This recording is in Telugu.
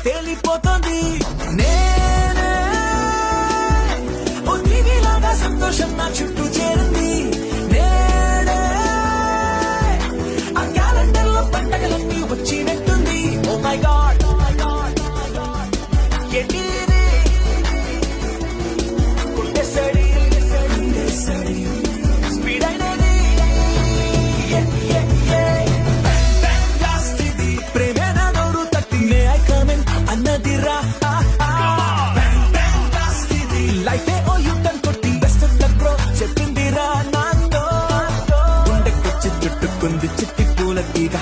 తేలిపోతుంది నేనే ఓ టీవీలాగా సంతోషం నా చుట్టూ చేరింది నేనే ఆ క్యాలెండర్ లో పండగలన్నీ వచ్చినట్టుంది ఓ మై గాడ్ ఏంటి ఇది? గుండె సడి స్పీడ్ అయినది ప్రేమేనా నోరు తట్టి మే ఐ కమెంట్ అన్నదిరా లైఫ్ ఓ యుద్ధం కొట్టి బెస్ట్ ఆఫ్ లక్ బ్రో చెప్పిందిరా నాతో గుండెకొచ్చి చుట్టుకుంది చిట్టి పూల తీగ